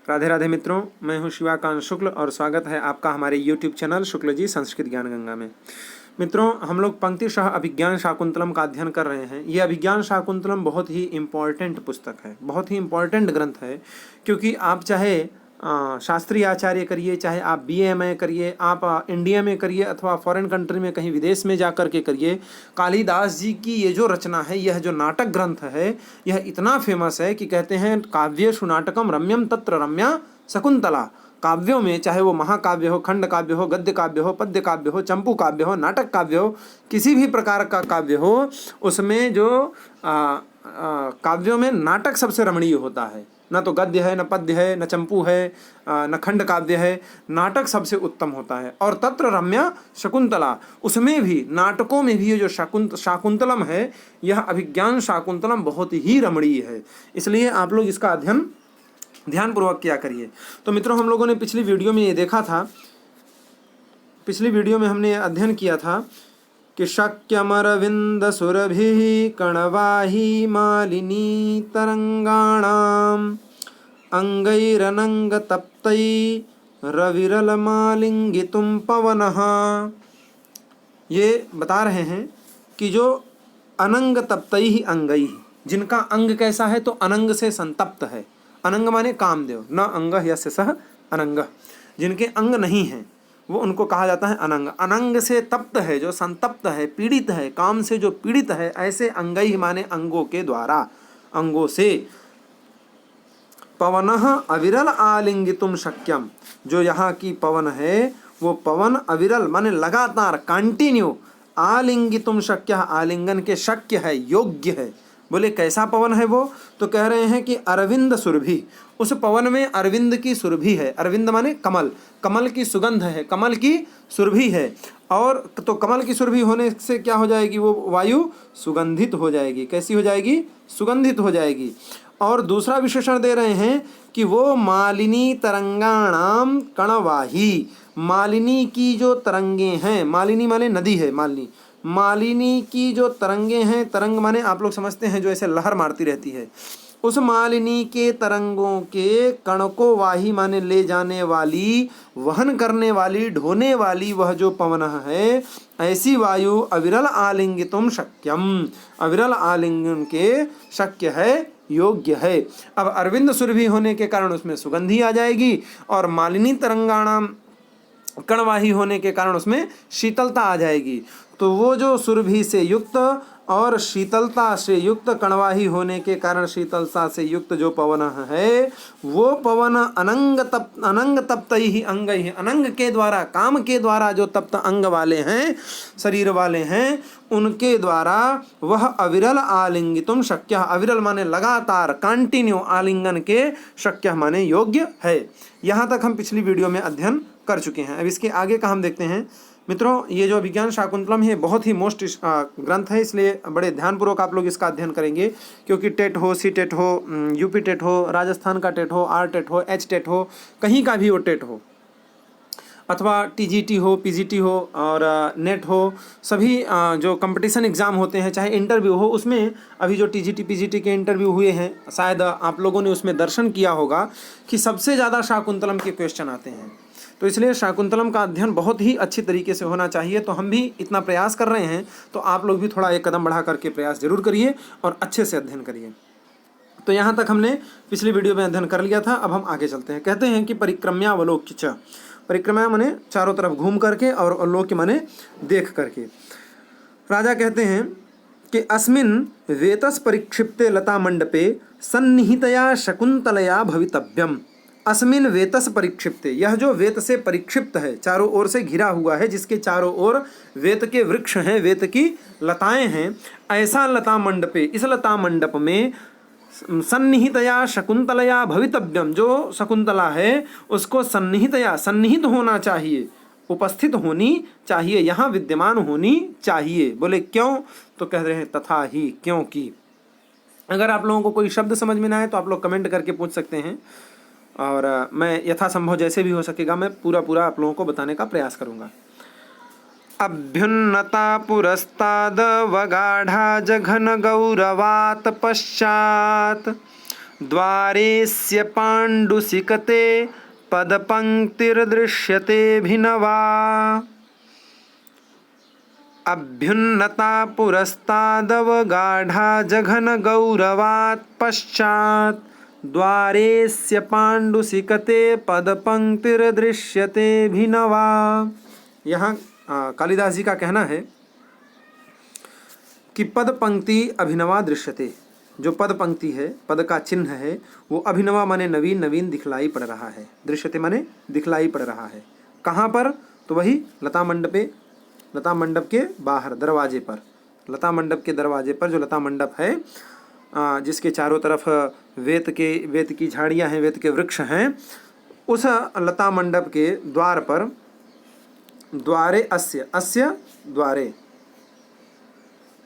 राधे राधे मित्रों, मैं हूं शिवाकांत शुक्ल और स्वागत है आपका हमारे YouTube चैनल शुक्ल जी संस्कृत ज्ञान गंगा में। मित्रों, हम लोग पंक्तिशः अभिज्ञान शाकुंतलम का अध्ययन कर रहे हैं। ये अभिज्ञान शाकुंतलम बहुत ही इम्पॉर्टेंट पुस्तक है, बहुत ही इम्पॉर्टेंट ग्रंथ है, क्योंकि आप चाहे शास्त्रीय आचार्य करिए, चाहे आप BA करिए, आप इंडिया में करिए अथवा फॉरेन कंट्री में कहीं विदेश में जा कर के करिए, कालिदास जी की ये जो रचना है, यह जो नाटक ग्रंथ है, यह इतना फेमस है कि कहते हैं काव्येषु नाटकम रम्यम तत्र रम्या शकुंतला। काव्यों में, चाहे वो महाकाव्य हो, खंड काव्य हो, गद्य काव्य हो, पद्य काव्य हो, चंपू काव्य हो, नाटक काव्य हो, किसी भी प्रकार का काव्य हो, उसमें जो काव्यों में नाटक सबसे रमणीय होता है। न तो गद्य है, न पद्य है, न चंपू है, न खंड काव्य है, नाटक सबसे उत्तम होता है। और तत्र रम्या शकुंतला, उसमें भी, नाटकों में भी ये जो शाकुंतलम है, यह अभिज्ञान शाकुंतलम बहुत ही रमणीय है। इसलिए आप लोग इसका अध्ययन ध्यानपूर्वक किया करिए। तो मित्रों, हम लोगों ने पिछली वीडियो में ये देखा था, पिछली वीडियो में हमने अध्ययन किया था कि शक्यमरविंद सुरभिः कणवाही मालिनी तरंगाणाम अंगैरनंग तप्तै रविरलमालिंगितुम पवनः। ये बता रहे हैं कि जो अनंग तप्तै ही अंगई, जिनका अंग कैसा है, तो अनंग से संतप्त है। अनंग माने कामदेव, न अंग यस्य सह अनंग, जिनके अंग नहीं हैं वो उनको कहा जाता है अनंग। अनंग से तप्त है, जो संतप्त है, पीड़ित है, काम से जो पीड़ित है, ऐसे अंगई माने अंगों के द्वारा, अंगों से। पवनः अविरल आलिंगितुम शक्यम, जो यहाँ की पवन है वो पवन अविरल माने लगातार, कंटिन्यू, आलिंगितुम शक्य, आलिंगन के शक्य है, योग्य है। बोले कैसा पवन है वो? तो कह रहे हैं कि अरविंद सुरभि, उस पवन में अरविंद की सुरभि है। अरविंद माने कमल, कमल की सुगंध है, कमल की सुरभि है। और तो कमल की सुरभि होने से क्या हो जाएगी? वो वायु सुगंधित हो जाएगी। कैसी हो जाएगी? सुगंधित हो जाएगी। और दूसरा विशेषण दे रहे हैं कि वो मालिनी तरंगाणाम कणवाही, मालिनी की जो तरंगे हैं, मालिनी माने नदी है, मालिनी, मालिनी की जो तरंगे हैं, तरंग माने आप लोग समझते हैं जो ऐसे लहर मारती रहती है, उस मालिनी के तरंगों के कण को वाही माने ले जाने वाली, वहन करने वाली, ढोने वाली वह जो पवन है, ऐसी वायु अविरल आलिंगितुम शक्यम, अविरल आलिंगन के शक्य है, योग्य है। अब अरविंद सुरभि होने के कारण उसमें सुगंधी आ जाएगी, और मालिनी तरंगाणाम कणवाही होने के कारण उसमें शीतलता आ जाएगी। तो वो जो सुरभि से युक्त और शीतलता से युक्त, कणवाही होने के कारण शीतलता से युक्त जो पवन है, वो पवन अनंग तप्त ही अंग ही, अनंग के द्वारा, काम के द्वारा जो तप्त अंग वाले हैं, शरीर वाले हैं, उनके द्वारा वह अविरल आलिंगितुम शक्य, अविरल माने लगातार, कंटिन्यू, आलिंगन के शक्य माने योग्य है। यहाँ तक हम पिछली वीडियो में अध्ययन कर चुके हैं। अब इसके आगे का हम देखते हैं। मित्रों, ये जो अभिज्ञान शाकुंतलम है बहुत ही मोस्ट ग्रंथ है, इसलिए बड़े ध्यानपूर्वक आप लोग इसका अध्ययन करेंगे, क्योंकि टेट हो, सी टेट हो, यूपी टेट हो, राजस्थान का टेट हो, आर टेट हो, एच टेट हो, कहीं का भी वो टेट हो, अथवा TGT हो, PGT हो और नेट हो, सभी जो कंपटीशन एग्ज़ाम होते हैं, चाहे इंटरव्यू हो, उसमें अभी जो TGT PGT के इंटरव्यू हुए हैं, शायद आप लोगों ने उसमें दर्शन किया होगा कि सबसे ज़्यादा शाकुंतलम के क्वेश्चन आते हैं। तो इसलिए शाकुंतलम का अध्ययन बहुत ही अच्छी तरीके से होना चाहिए। तो हम भी इतना प्रयास कर रहे हैं, तो आप लोग भी थोड़ा एक कदम बढ़ा करके प्रयास जरूर करिए और अच्छे से अध्ययन करिए। तो यहाँ तक हमने पिछली वीडियो में अध्ययन कर लिया था। अब हम आगे चलते हैं। कहते हैं कि परिक्रम्यावलोक्य च, परिक्रमा माने चारों तरफ घूम करके, और अवलोक्य माने देख करके। राजा कहते हैं कि अस्मिन् वेतस परिक्षिप्ते लता मंडपे सन्निहितया शकुंतलया भवितव्यम। अस्मिन् वेतस परिक्षिप्ते, यह जो वेत से परिक्षिप्त है, चारों ओर से घिरा हुआ है, जिसके चारों ओर वेत के वृक्ष हैं, वेत की लताएं हैं, ऐसा लता मंडपे, इस लता मंडप में सन्निहितया शकुंतलया भवितव्यम, जो शकुंतला है उसको सन्निहितया, सन्निहित होना चाहिए, उपस्थित होनी चाहिए, यहाँ विद्यमान होनी चाहिए। बोले क्यों? तो कह रहे हैं तथा ही, क्योंकि। अगर आप लोगों को कोई शब्द समझ में ना आए तो आप लोग कमेंट करके पूछ सकते हैं, और मैं यथासंभव जैसे भी हो सकेगा मैं पूरा आप लोगों को बताने का प्रयास करूँगा। अभ्युन्नता पुरस्ताद वगाढ़ा जघन गौरवात पश्चात द्वारेस्य पाण्डुसिकते पदपङ्क्तिर्दृश्यतेऽभिनवा अभ्युन्नता पुरस्तादवगाढा जघनगौरवात् पश्चात् द्वारेस्य पाण्डुसिकते पदपङ्क्तिर्दृश्यतेऽभिनवा। यहाँ कालिदास जी का कहना है कि पद पंक्ति अभिनवा दृश्यते, जो पद पंक्ति है, पद का चिन्ह है, वो अभिनवा माने नवीन, नवीन दिखलाई पड़ रहा है। दृश्यते माने दिखलाई पड़ रहा है। कहाँ पर? तो वही लता मंडपे, लता मंडप के बाहर दरवाजे पर, लता मंडप के दरवाजे पर जो लता मंडप है, जिसके चारों तरफ वेत की झाड़ियाँ हैं, वेत के वृक्ष हैं, उस लता मंडप के द्वार पर, द्वारे अस्य द्वारे,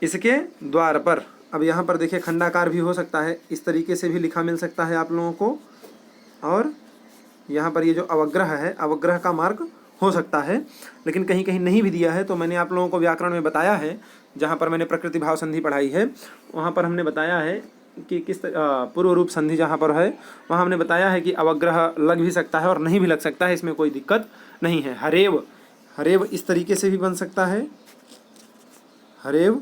इसके द्वार पर। अब यहाँ पर देखिए खंडाकार भी हो सकता है, इस तरीके से भी लिखा मिल सकता है आप लोगों को। और यहाँ पर ये जो अवग्रह है, अवग्रह का मार्ग हो सकता है, लेकिन कहीं कहीं नहीं भी दिया है। तो मैंने आप लोगों को व्याकरण में बताया है, जहाँ पर मैंने प्रकृति भाव संधि पढ़ाई है, वहाँ पर हमने बताया है कि किस पूर्व रूप संधि जहाँ पर है, वहाँ हमने बताया है कि अवग्रह लग भी सकता है और नहीं भी लग सकता है, इसमें कोई दिक्कत नहीं है। हरेव, हरेव इस तरीके से भी बन सकता है, हरेव,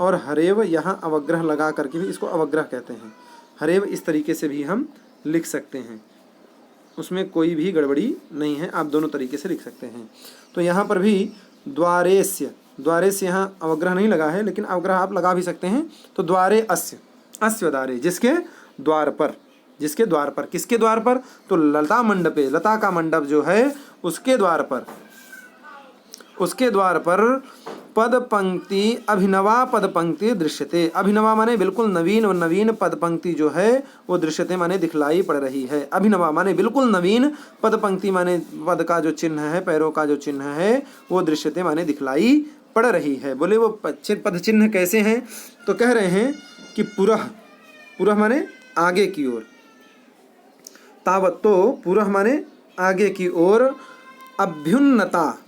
और हरेव यहाँ अवग्रह लगा करके भी इसको अवग्रह कहते हैं। हरेव इस तरीके से भी हम लिख सकते हैं, उसमें कोई भी गड़बड़ी नहीं है, आप दोनों तरीके से लिख सकते हैं। तो यहाँ पर भी द्वारेस्य, द्वारेस्य यहाँ अवग्रह नहीं लगा है, लेकिन अवग्रह आप लगा भी सकते हैं। तो द्वारे अस्य, अस्य द्वारे, जिसके द्वार पर, जिसके द्वार पर, किसके द्वार पर? तो लता मंडपे, लता का मंडप जो है उसके द्वार पर, उसके द्वार पर पद पंक्ति अभिनवा पद पंक्ति दृश्यते। अभिनवा माने बिल्कुल नवीन, और नवीन पद पंक्ति जो है वो दृश्यते माने दिखलाई पड़ रही है। अभिनवा माने बिल्कुल नवीन, पद पंक्ति माने पद का जो चिन्ह है, पैरों का जो चिन्ह है, वो दृश्यते माने दिखलाई पड़ रही है। बोले वो पद चिन्ह कैसे हैं? तो कह रहे हैं कि पुरः, पुरः माने आगे की ओर, तावत तो पुरः माने आगे की ओर, अभ्युन्नता,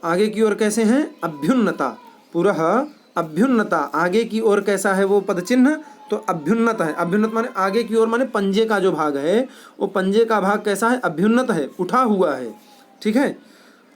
आगे की ओर कैसे हैं? अभ्युन्नता, पुरः अभ्युन्नता, आगे की ओर कैसा है वो पद चिन्ह? तो अभ्युन्नत है। अभ्युन्नत माने आगे की ओर, माने पंजे का जो भाग है, वो पंजे का भाग कैसा है? अभ्युन्नत है, उठा हुआ है। ठीक है,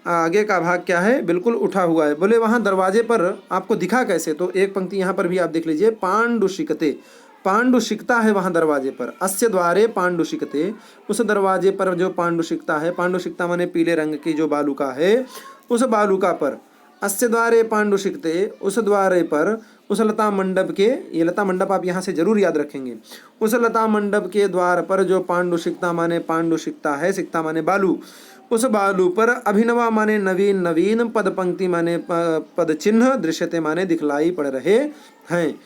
आगे का भाग क्या है? बिल्कुल उठा हुआ है। बोले वहाँ दरवाजे पर आपको दिखा कैसे? तो एक पंक्ति यहाँ पर भी आप देख लीजिए, पाण्डुशिकते, पाण्डुशिकता है वहाँ दरवाजे पर। अस्य द्वारे पाण्डुशिकते, उस दरवाजे पर जो पाण्डुशिकता है, पाण्डुशिकता माने पीले रंग की जो बालुका है, उस बालुका पर, अस्य द्वारे पाण्डुशिकते, उस द्वारे पर, उस लता मंडप के, ये लता मंडप आप यहाँ से जरूर याद रखेंगे, उस लता मंडप के द्वार पर जो पाण्डुशिकता माने पाण्डुशिकता है, सिकता माने बालू, उस बालू पर अभिनवा माने नवीन, नवीन पद पंक्ति माने पद चिन्ह, दृश्यते माने दिखलाई पड़ रहे हैं।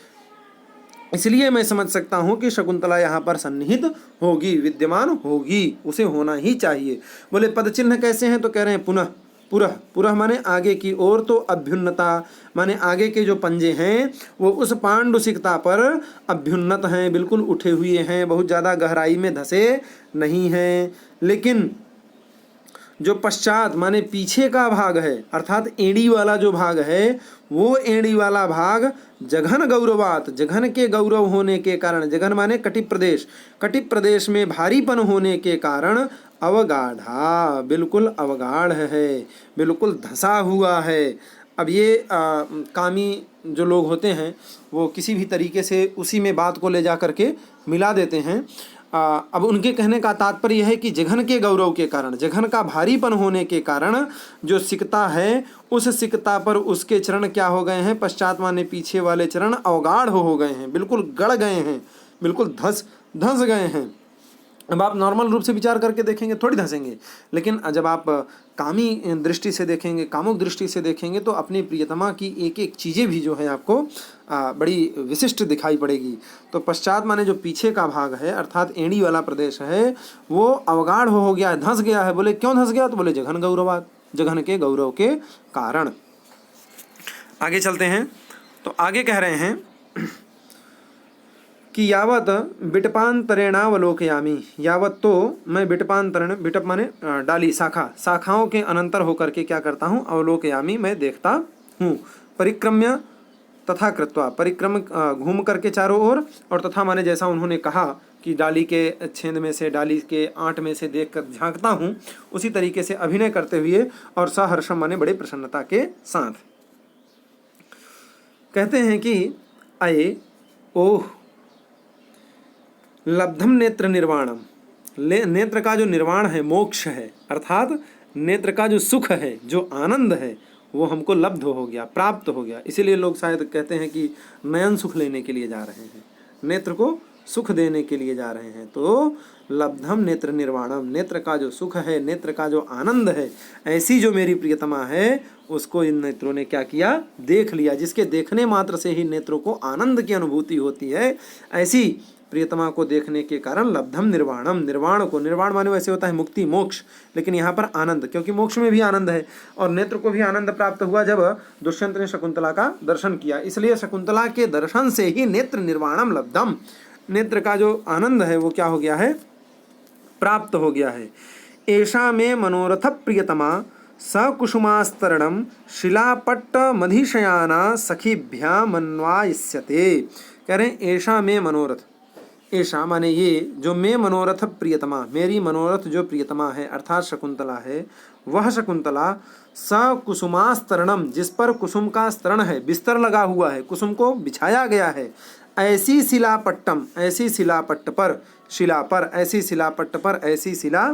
इसलिए मैं समझ सकता हूँ कि शकुंतला यहाँ पर सन्निहित होगी, विद्यमान होगी, उसे होना ही चाहिए। बोले पद चिन्ह कैसे हैं? तो कह रहे हैं पुनः, पुरः, पुरः माने आगे की ओर, तो अभ्युन्नता माने आगे के जो पंजे हैं वो उस पाण्डुशिकता पर अभ्युन्नत हैं, बिल्कुल उठे हुए हैं, बहुत ज़्यादा गहराई में धसे नहीं हैं। लेकिन जो पश्चात माने पीछे का भाग है, अर्थात एड़ी वाला जो भाग है, वो एड़ी वाला भाग जघन गौरवात, जघन के गौरव होने के कारण, जघन माने कटिप प्रदेश, कटिप प्रदेश में भारीपन होने के कारण अवगाढ़ा, बिल्कुल अवगाढ़ है, बिल्कुल धंसा हुआ है। अब ये कामी जो लोग होते हैं वो किसी भी तरीके से उसी में बात को ले जा करके मिला देते हैं। अब उनके कहने का तात्पर्य है कि जघन के गौरव के कारण, जघन का भारीपन होने के कारण जो सिकता है, उस सिकता पर उसके चरण क्या हो गए हैं? पश्चात माने पीछे वाले चरण अवगाढ़ हो गए हैं, बिल्कुल गड़ गए हैं, बिल्कुल धंस गए हैं। अब आप नॉर्मल रूप से विचार करके देखेंगे थोड़ी धंसेंगे, लेकिन जब आप कामी दृष्टि से देखेंगे, कामुक दृष्टि से देखेंगे, तो अपनी प्रियतमा की एक एक चीज़ें भी जो है आपको बड़ी विशिष्ट दिखाई पड़ेगी। तो पश्चात माने जो पीछे का भाग है, अर्थात एड़ी वाला प्रदेश है, वो अवगाढ़ हो गया है, धंस गया है। बोले क्यों धंस गया? तो बोले जघन गौरवात, जघन के गौरव के कारण। आगे चलते हैं, तो आगे कह रहे हैं कि यावत बिटपांतरेणावलोकयामी, यावत तो मैं बिटपांतरण, बिटप माने डाली, शाखा, शाखाओं के अनंतर होकर के क्या करता हूँ? अवलोकयामी, मैं देखता हूँ। परिक्रम्य तथा कृत्वा परिक्रम घूम करके चारों ओर, और तथा माने जैसा उन्होंने कहा कि डाली के छेद में से, डाली के आंट में से देख कर झांकता हूँ, उसी तरीके से अभिनय करते हुए और सहर्षम माने बड़े प्रसन्नता के साथ कहते हैं कि अये ओह लब्धम नेत्र निर्वाणम, नेत्र का जो निर्वाण है मोक्ष है, अर्थात नेत्र का जो सुख है, जो आनंद है, वो हमको लब्ध हो गया, प्राप्त हो गया। इसीलिए लोग शायद कहते हैं कि नयन सुख लेने के लिए जा रहे हैं, नेत्र को सुख देने के लिए जा रहे हैं। तो लब्धम नेत्र निर्वाणम, नेत्र का जो सुख है, नेत्र का जो आनंद है, ऐसी जो मेरी प्रियतमा है उसको इन नेत्रों ने क्या किया, देख लिया। जिसके देखने मात्र से ही नेत्रों को आनंद की अनुभूति होती है, ऐसी प्रियतमा को देखने के कारण लब्धम निर्वाणम, निर्वाण को, निर्वाण माने वैसे होता है मुक्ति मोक्ष, लेकिन यहाँ पर आनंद, क्योंकि मोक्ष में भी आनंद है और नेत्र को भी आनंद प्राप्त हुआ जब दुष्यंत ने शकुंतला का दर्शन किया। इसलिए शकुंतला के दर्शन से ही नेत्र निर्वाणम लब्धम, नेत्र का जो आनंद है वो क्या हो गया है, प्राप्त हो गया है। ऐसा में मनोरथ प्रियतमा सकुसुमास्तरणम शिलापट्ट मधिशयाना सखीभ्या मन्वायस्यते। कह रहे हैं ऐसा में मनोरथ, ऐसा माने ये जो मैं मनोरथ प्रियतमा, मेरी मनोरथ जो प्रियतमा है अर्थात शकुंतला है, वह शकुंतला सकुसुमास्तरणम, जिस पर कुसुम का स्तरण है, बिस्तर लगा हुआ है, कुसुम को बिछाया गया है, ऐसी शिलापट्टम, ऐसी शिलापट्ट पर, शिला पर, ऐसी शिलापट्ट पर, ऐसी शिला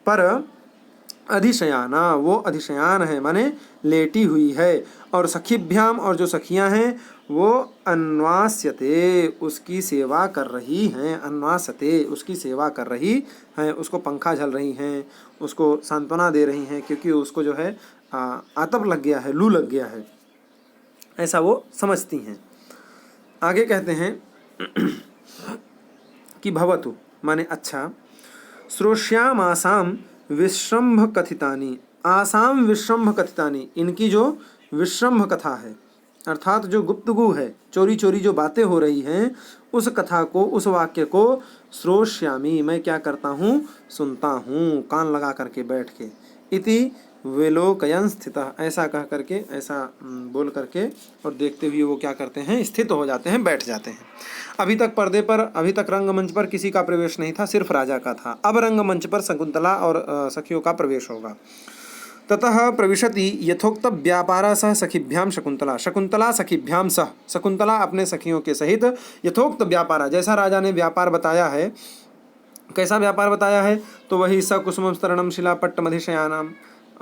पर अधिशयाना, वो अधिशयान है माने लेटी हुई है, और सखीभ्याम, और जो सखियां हैं वो अन्वास्यते, उसकी सेवा कर रही हैं, अन्वासते, उसकी सेवा कर रही हैं, उसको पंखा झल रही हैं, उसको सांत्वना दे रही हैं, क्योंकि उसको जो है आतप लग गया है, लू लग गया है, ऐसा वो समझती हैं। आगे कहते हैं कि भवतु माने अच्छा, श्रोष्याम आसाम विश्रम्भ कथितानि, आसाम विश्रम्भ कथितानि, इनकी जो विश्रम्भ कथा है अर्थात जो गुप्तगु है, चोरी चोरी जो बातें हो रही हैं, उस कथा को, उस वाक्य को श्रोष्यामी, मैं क्या करता हूँ, सुनता हूँ, कान लगा करके बैठ के। इति विलोकयन स्थितः, ऐसा कह करके, ऐसा बोल करके और देखते हुए वो क्या करते हैं, स्थित हो जाते हैं, बैठ जाते हैं। अभी तक पर्दे पर, अभी तक रंगमंच पर किसी का प्रवेश नहीं था, सिर्फ राजा का था। अब रंगमंच पर शकुंतला और सखियों का प्रवेश होगा। ततः प्रविशति यथोक्त व्यापारा सह सखीभ्याम शकुंतला, शकुंतला सखीभ्याम सह, शकुंतला अपने सखियों के सहित यथोक्त व्यापारा, जैसा राजा ने व्यापार बताया है, कैसा व्यापार बताया है, तो वही सकुसुमं स्तरणम शिलापट्ट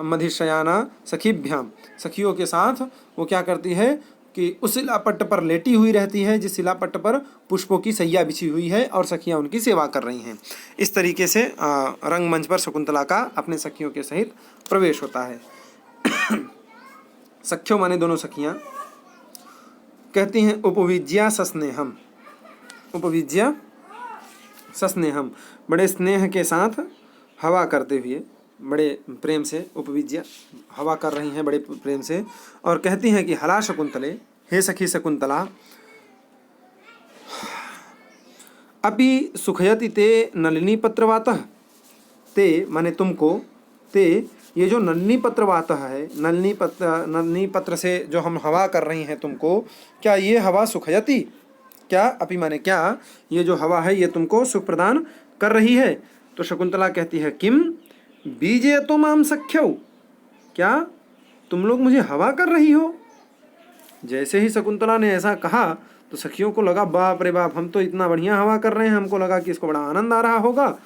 मधिशयाना सखीभ्याम, सखियों के साथ वो क्या करती है कि उस शिलापट्ट पर लेटी हुई रहती है, जिस शिलापट्ट पर पुष्पों की सैया बिछी हुई है और सखियां उनकी सेवा कर रही हैं। इस तरीके से रंगमंच पर शकुंतला का अपने सखियों के सहित प्रवेश होता है। सख्यों माने दोनों सखियां। कहती हैं उपविज्या सस्नेहम, उपविज्या सस्नेहम, बड़े स्नेह के साथ हवा करते हुए, बड़े प्रेम से, उपविज्या हवा कर रही हैं बड़े प्रेम से, और कहती हैं कि हला शकुंतले, हे सखी शकुंतला, अपि सुखयति ते नलिनी पत्रवातः, ते माने तुमको, ते ये जो नलिनी पत्रवातः है, नलिनी पत्र से जो हम हवा कर रही हैं तुमको, क्या ये हवा सुखयति, क्या अपि माने क्या, ये जो हवा है ये तुमको सुख प्रदान कर रही है। तो शकुंतला कहती है किम बीजे तो माम सख्यौ, क्या तुम लोग मुझे हवा कर रही हो। जैसे ही शकुंतला ने ऐसा कहा तो सखियों को लगा बाप रे बाप, हम तो इतना बढ़िया हवा कर रहे हैं, हमको लगा कि इसको बड़ा आनंद आ रहा होगा,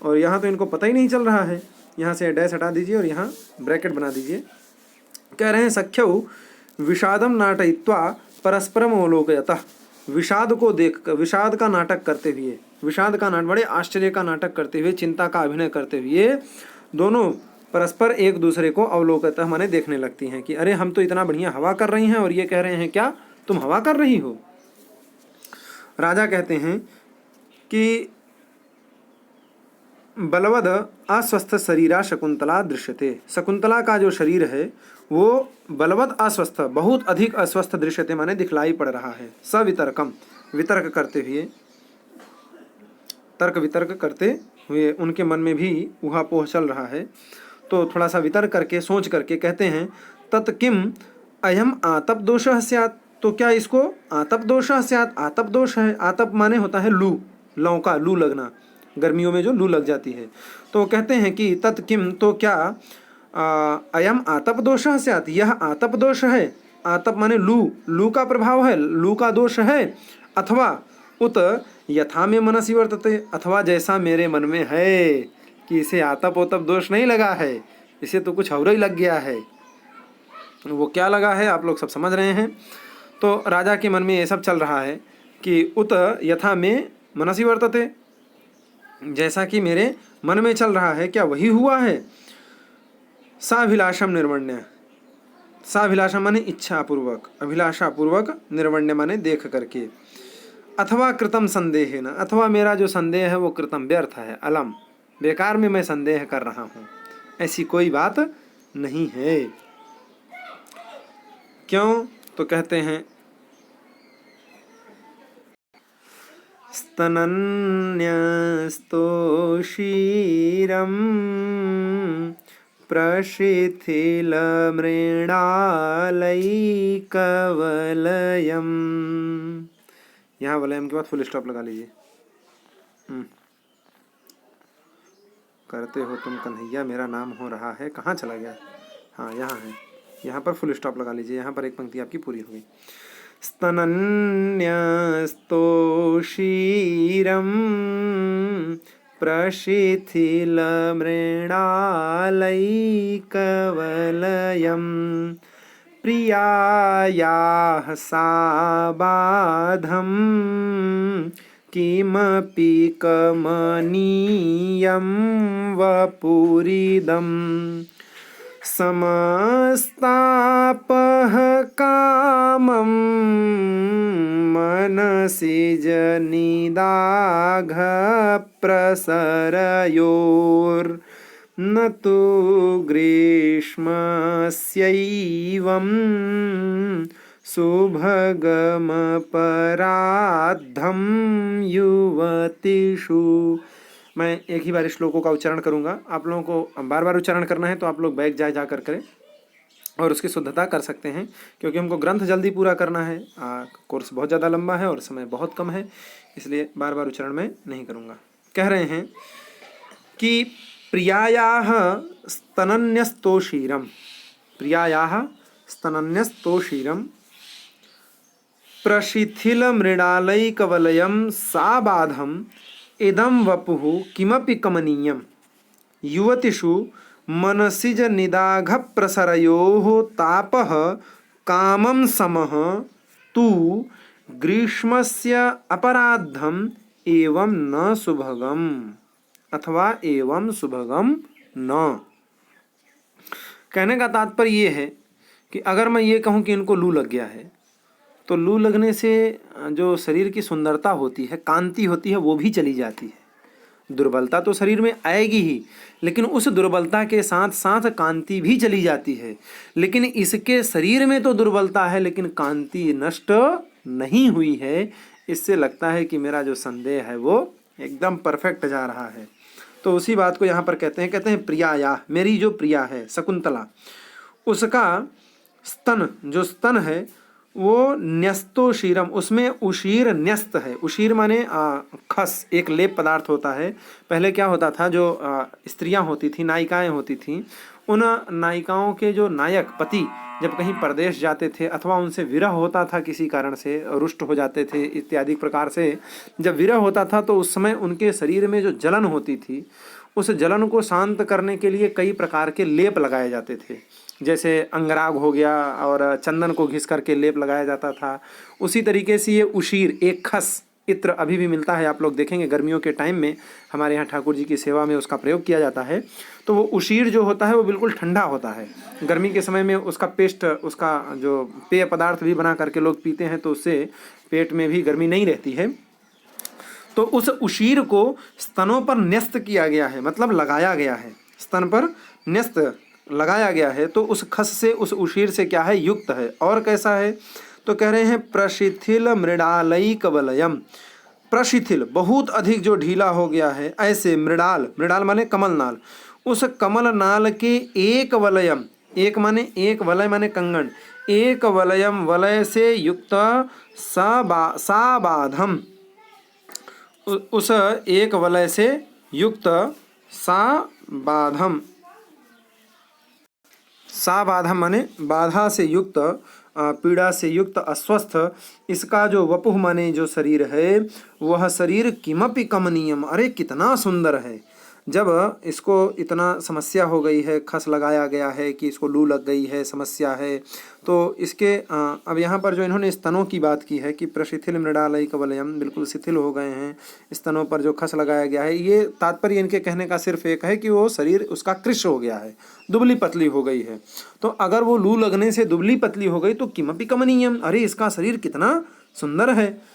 और यहाँ तो इनको पता ही नहीं चल रहा है। यहाँ से डैश हटा दीजिए और यहाँ ब्रैकेट बना दीजिए। कह रहे हैं सख्यौ विषादम नाटयित्वा परस्परम अवलोकयतः, विषाद को देख, विषाद का नाटक करते हुए, विषाद का नाटक, बड़े आश्चर्य का नाटक करते हुए, चिंता का अभिनय करते हुए, दोनों परस्पर एक दूसरे को अवलोकयतः माने देखने लगती हैं कि अरे हम तो इतना बढ़िया हवा कर रही हैं और ये कह रहे हैं क्या तुम हवा कर रही हो। राजा कहते हैं कि बलवद अस्वस्थ शरीरा शकुंतला दृश्यते, शकुंतला का जो शरीर है वो बलवद अस्वस्थ, बहुत अधिक अस्वस्थ दृश्यते माने दिखलाई पड़ रहा है। सवितर्कम, वितर्क करते हुए, तर्क वितर्क करते हुए उनके मन में भी ऊहापोह चल रहा है। तो थोड़ा सा वितर्क करके, सोच करके कहते हैं तत् किम अयम आतप दोषः स्यात्, तो क्या इसको आतप दोष स्यात्, आतप दोष है। आतप माने होता है लू, लौका, लू लगना, गर्मियों में जो लू लग जाती है। तो कहते हैं कि तत् किम, तो क्या अयम आतप दोष स्यात्, यह आतप दोष है। आतप माने लू, लू का प्रभाव है, लू का दोष है। अथवा उत यथा में मनसि वर्तते, अथवा जैसा मेरे मन में है कि इसे आतप ओतप दोष नहीं लगा है, इसे तो कुछ और ही लग गया है। वो क्या लगा है आप लोग सब समझ रहे हैं। तो राजा के मन में ये सब चल रहा है कि उत यथा में मनसि वर्तते, जैसा कि मेरे मन में चल रहा है, क्या वही हुआ है। साभिलाषम निर्वण्य, साभिलाषम माने इच्छा पूर्वक, अभिलाषा पूर्वक, निर्वण्य माने देख करके। अथवा कृतम संदेह न, अथवा मेरा जो संदेह है वो कृतम व्यर्थ है, अलम, बेकार में मैं संदेह कर रहा हूँ, ऐसी कोई बात नहीं है। क्यों, तो कहते हैं स्तनन्यस्तोषीरं प्रशिथिलमृणालैकवलयम्। यहाँ वलयम के बाद फुल स्टॉप लगा लीजिए। करते हो तुम कन्हैया, मेरा नाम हो रहा है, कहाँ चला गया। हाँ यहाँ है, यहाँ पर फुल स्टॉप लगा लीजिए, यहाँ पर एक पंक्ति आपकी पूरी हो गई। स्तनन्यस्तोषीरं प्रशिथिलमृणालैकवलयम् प्रियायाः साबाधं किमपि कमनीयं वपुरिदं समस्तापः कामं मनसि जनिदाघ प्रसरयोर्न तु ग्रीष्मस्यैवं सुभगमपराद्धं युवतिषु। मैं एक ही बार श्लोकों का उच्चारण करूंगा, आप लोगों को बार बार उच्चारण करना है तो आप लोग बैग जा कर करें और उसकी शुद्धता कर सकते हैं, क्योंकि हमको ग्रंथ जल्दी पूरा करना है। कोर्स बहुत ज़्यादा लंबा है और समय बहुत कम है, इसलिए बार बार उच्चारण मैं नहीं करूँगा। कह रहे हैं कि प्रियायाः स्तनन्यस्तोषीरं, प्रियायाः स्तनन्यस्तोषीरं प्रशिथिलमृणालैकवलयं साबाधं इदं वपुः किमपि कमनीयं युवतिषु मनसिज निदाघ प्रसरयोः तापः कामं समः तु ग्रीष्मस्य अपराद्धम एवं न सुभगम, अथवा एवं सुभगम न। कहने का तात्पर्य ये है कि अगर मैं ये कहूँ कि इनको लू लग गया है, तो लू लगने से जो शरीर की सुंदरता होती है, कांति होती है, वो भी चली जाती है। दुर्बलता तो शरीर में आएगी ही, लेकिन उस दुर्बलता के साथ साथ कांति भी चली जाती है। लेकिन इसके शरीर में तो दुर्बलता है, लेकिन कांति नष्ट नहीं हुई है। इससे लगता है कि मेरा जो संदेह है वो एकदम परफेक्ट जा रहा है। तो उसी बात को यहाँ पर कहते हैं प्रियाया, मेरी जो प्रिया है शकुंतला, उसका स्तन, जो स्तन है वो न्यस्तोषीरम, उसमें उशीर न्यस्त है। उशीर माने खस, एक लेप पदार्थ होता है। पहले क्या होता था, जो स्त्रियां होती थी, नायिकाएं होती थीं, उन नायिकाओं के जो नायक पति जब कहीं परदेश जाते थे अथवा उनसे विरह होता था, किसी कारण से रुष्ट हो जाते थे इत्यादि प्रकार से, जब विरह होता था तो उस समय उनके शरीर में जो जलन होती थी, उस जलन को शांत करने के लिए कई प्रकार के लेप लगाए जाते थे। जैसे अंगराग हो गया और चंदन को घिस करके लेप लगाया जाता था। उसी तरीके से ये उशीर, एक खस इत्र अभी भी मिलता है, आप लोग देखेंगे गर्मियों के टाइम में हमारे यहाँ ठाकुर जी की सेवा में उसका प्रयोग किया जाता है। तो वो उशीर जो होता है वो बिल्कुल ठंडा होता है। गर्मी के समय में उसका पेस्ट, उसका जो पेय पदार्थ भी बना करके लोग पीते हैं, तो उससे पेट में भी गर्मी नहीं रहती है। तो उस उशीर को स्तनों पर न्यस्त किया गया है, मतलब लगाया गया है, स्तन पर न्यस्त लगाया गया है। तो उस खस से, उस उशीर से क्या है, युक्त है। और कैसा है, तो कह रहे हैं प्रशिथिल मृणालैकवलयम। प्रशिथिल, बहुत अधिक जो ढीला हो गया है, ऐसे मृणाल, मृणाल माने कमल नाल, उस कमल नाल के एक वलयम, एक माने एक, वलय माने कंगन, एक वलयम, वलय से युक्त साबाधम, उस एक वलय से युक्त साबाधम, साबाधम माने बाधा से युक्त, पीड़ा से युक्त, अस्वस्थ, इसका जो वपुः माने जो शरीर है, वह शरीर किमपि कमनीयम, अरे कितना सुंदर है। जब इसको इतना समस्या हो गई है, खस लगाया गया है कि इसको लू लग गई है, समस्या है, तो इसके अब यहाँ पर जो इन्होंने स्तनों की बात की है कि प्रशिथिल मृडालयिक वलयम, बिल्कुल शिथिल हो गए हैं, स्तनों पर जो खस लगाया गया है, ये तात्पर्य इनके कहने का सिर्फ एक है कि वो शरीर उसका कृश हो गया है, दुबली पतली हो गई है। तो अगर वो लू लगने से दुबली पतली हो गई तो किमपि कमनीयम, अरे इसका शरीर कितना सुंदर है।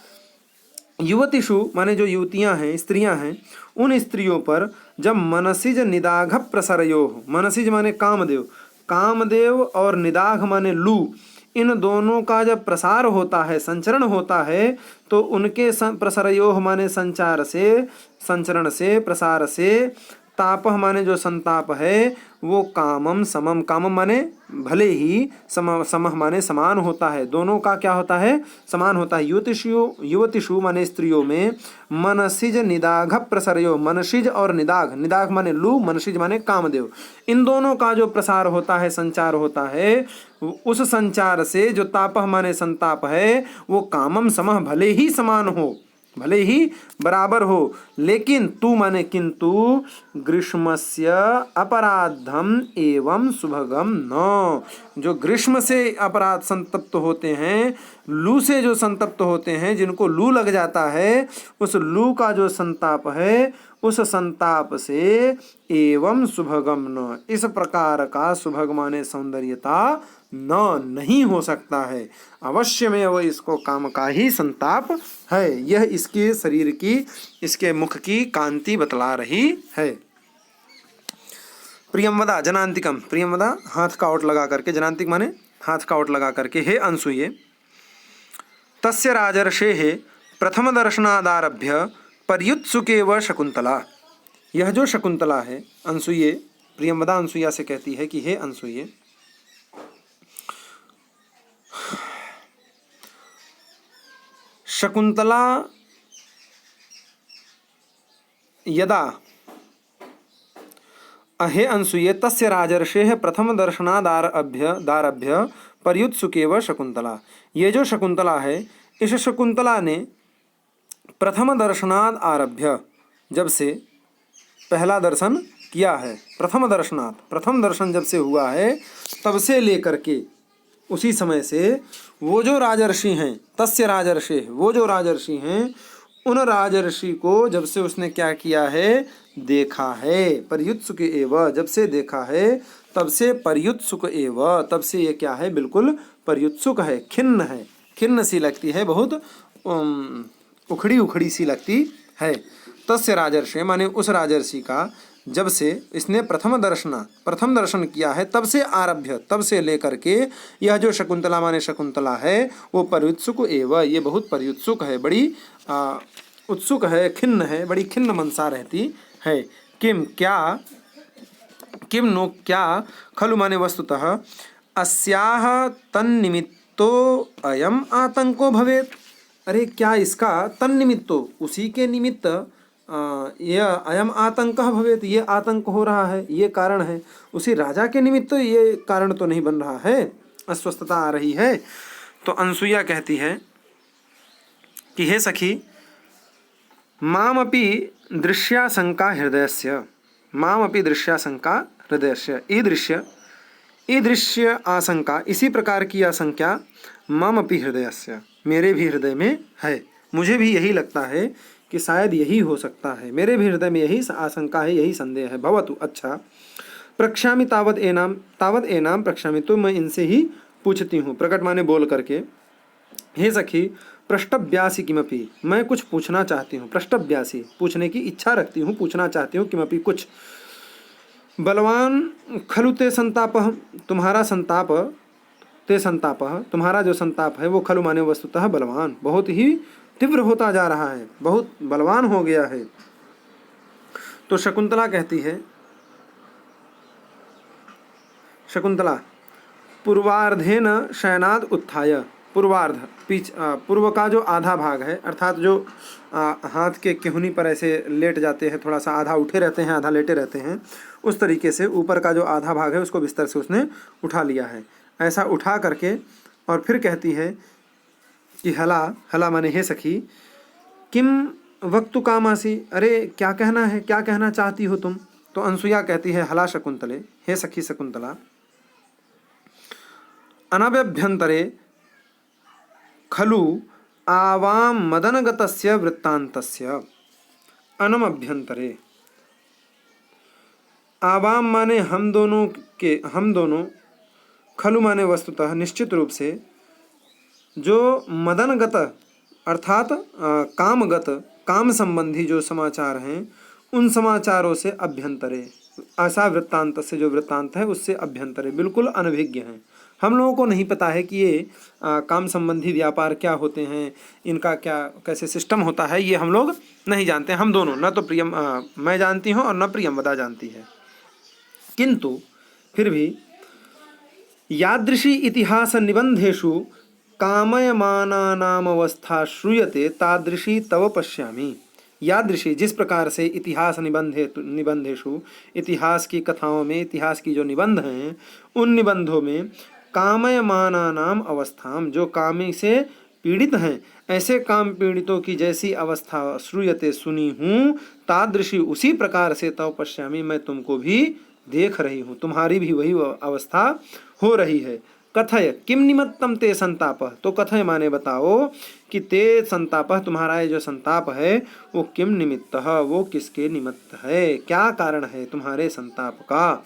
युवतिषु माने जो युवतियां हैं, स्त्रियां हैं, उन स्त्रियों पर जब मनसिज निदाघ प्रसरयो, मनसिज माने कामदेव, कामदेव और निदाघ माने लू, इन दोनों का जब प्रसार होता है, संचरण होता है, तो उनके प्रसरयो माने संचार से, संचरण से, प्रसार से, तापह माने जो संताप है, वो कामम समम, कामम माने भले ही, समह माने समान होता है, दोनों का क्या होता है, समान होता है। युवतिषु माने स्त्रियों में मनसिज निदाघ प्रसरयो, मनसिज और निदाघ, निदाघ माने लू, मनसिज माने कामदेव, इन दोनों का जो प्रसार होता है, संचार होता है, उस संचार से जो तापह माने संताप है, वो कामम समह भले ही समान हो, भले ही बराबर हो, लेकिन तू माने किंतु ग्रीष्मस्य अपराधम एवं सुभगम न, जो ग्रीष्म से अपराध संतप्त होते हैं, लू से जो संतप्त होते हैं, जिनको लू लग जाता है, उस लू का जो संताप है, उस संताप से एवं सुभगम न, इस प्रकार का सुभग माने सौंदर्यता न नहीं हो सकता है, अवश्य में वह इसको काम का ही संताप है। यह इसके शरीर की, इसके मुख की कांति बतला रही है। प्रियमवदा जनांतिकम, प्रियमवदा हाथ का ओट लगा करके, जनांतिक माने हाथ का ओट लगा करके, हे अनसुये, तस्य राजर्षे हे प्रथम दर्शनादारभ्य पर्युत्सुकेव शकुंतला, यह जो शकुंतला है, अनसुये, प्रियमवदा अनसुया से कहती है कि हे अनसुये, शकुंतला यदा, हे अनसुये, तस्य राजर्षेः प्रथम दर्शनादारभ्य पर्युत्सुकेव शकुंतला, ये जो शकुंतला है, इस शकुंतला ने प्रथम दर्शनाद आरभ्य, जब से पहला दर्शन किया है, प्रथम दर्शनात्, प्रथम दर्शन जब से हुआ है, तब से लेकर के उसी समय से वो जो राजर्षि हैं, तस्य राजर्षि, वो जो राजर्षि हैं, उन राजर्षि को जब से उसने क्या किया है, देखा है, पर्युत्सुक एव, जब से देखा है तब से पर्युत्सुक एव, तब से ये क्या है, बिल्कुल पर्युत्सुक है, खिन्न है, खिन्न सी लगती है, बहुत उखड़ी उखड़ी सी लगती है। तस्य राजर्षि माने उस राजर्षि का जब से इसने प्रथम दर्शन किया है, तब से आरभ्य, तब से लेकर के यह जो शकुंतला माने शकुंतला है, वो पर्युत्सुक एव, ये बहुत पर्युत्सुक है, बड़ी उत्सुक है, खिन्न है, बड़ी खिन्न मनसा रहती है। किम क्या, किम नो क्या, खलु माने वस्तुतः, अस्याह तन्निमित्तो अयम आतंको भवेत्, अरे क्या इसका तन्निमित्तो, उसी के निमित्त यह अयम आतंक भवेत्, ये आतंक हो रहा है, ये कारण है, उसी राजा के निमित्त ये कारण तो नहीं बन रहा है, अस्वस्थता आ रही है। तो अनसुया कहती है कि हे सखी, मामपि दृश्याशंका हृदयस्य, मामपि दृश्याशंका हृदयस्य, ईदृश्य आशंका, इसी प्रकार की आशंका मामपि हृदयस्य, मेरे भी हृदय में है, मुझे भी यही लगता है कि शायद यही हो सकता है, मेरे भी हृदय में यही आशंका है, यही संदेह है। भवतु, अच्छा, प्रक्ष्यामि तावद एनाम प्रक्ष्यामि, तो मैं इनसे ही पूछती हूँ, प्रकट माने बोल करके, हे सखी, पृष्ठव्यासी किमपि, मैं कुछ पूछना चाहती हूँ, पृष्ठव्यासी, पूछने की इच्छा रखती हूँ, पूछना चाहती हूँ, किमपि कुछ, बलवान खलु ते संतापः, तुम्हारा संताप, ते संतापः, तुम्हारा जो संताप है वो खलु माने वस्तुतः बलवान, बहुत ही तीव्र होता जा रहा है, बहुत बलवान हो गया है। तो शकुंतला कहती है, शकुंतला पूर्वार्धेन शयनाद उत्थाय, पूर्वार्ध पूर्व का जो आधा भाग है, अर्थात जो हाथ के केहुनी पर ऐसे लेट जाते हैं, थोड़ा सा आधा उठे रहते हैं आधा लेटे रहते हैं, उस तरीके से ऊपर का जो आधा भाग है उसको बिस्तर से उसने उठा लिया है। ऐसा उठा करके और फिर कहती है कि हला, हला माने हे सखी, किम वक्तु कामासी, अरे क्या कहना है, क्या कहना चाहती हो तुम। तो अनसुया कहती है हला शकुंतले, हे सखी शकुंतला, अनभ्यंतरे खलु आवाम मदनगतस्य वृत्तान्तस्य। अनमभ्यंतरे, आवाम माने हम दोनों के, हम दोनों, खलु माने वस्तुतः निश्चित रूप से, जो मदनगत अर्थात कामगत, काम संबंधी जो समाचार हैं उन समाचारों से अभ्यंतरे, ऐसा वृत्तांत से, जो वृत्तांत है उससे अभ्यंतरे, बिल्कुल अनभिज्ञ हैं। हम लोगों को नहीं पता है कि ये काम संबंधी व्यापार क्या होते हैं, इनका क्या कैसे सिस्टम होता है, ये हम लोग नहीं जानते। हम दोनों, न तो प्रियम मैं जानती हूँ और न प्रियंवदा जानती है, किंतु फिर भी यादृशी इतिहास निबंधेषु कामयमानानाम अवस्था श्रूयते तादृशी तव पश्यामि। यादृशी, जिस प्रकार से इतिहास निबंधेषु, इतिहास की कथाओं में, इतिहास की जो निबंध हैं उन निबंधों में कामयमानानाम अवस्थाम, जो कामी से पीड़ित हैं, ऐसे काम पीड़ितों की जैसी अवस्था श्रूयते सुनी हूँ, तादृशी उसी प्रकार से तव पश्यामि, मैं तुमको भी देख रही हूँ, तुम्हारी भी वही अवस्था हो रही है। कथय किम निमित्तम ते संताप, तो कथय माने बताओ कि ते संताप, तुम्हारा ये जो संताप है वो किम निमित्तः, वो किसके निमित्त है, क्या कारण है तुम्हारे संताप का।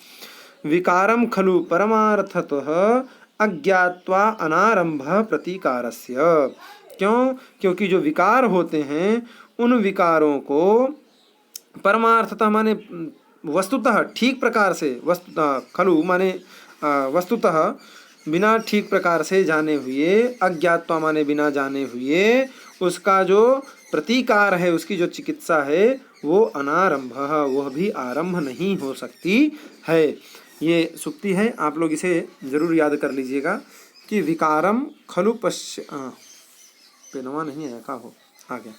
विकारम खलु परमार्थतः अज्ञात्वा अनारंभ प्रतीकारस्य, क्यों, क्योंकि जो विकार होते हैं उन विकारों को परमार्थतः माने वस्तुतः ठीक प्रकार से, वस्तुतः खलु माने वस्तुतः बिना ठीक प्रकार से जाने हुए, अज्ञात्वा माने बिना जाने हुए, उसका जो प्रतीकार है, उसकी जो चिकित्सा है वो अनारंभ, वह भी आरंभ नहीं हो सकती है। ये सुक्ति है, आप लोग इसे जरूर याद कर लीजिएगा कि विकारम खलु पेनवा नहीं है का हो आ गया,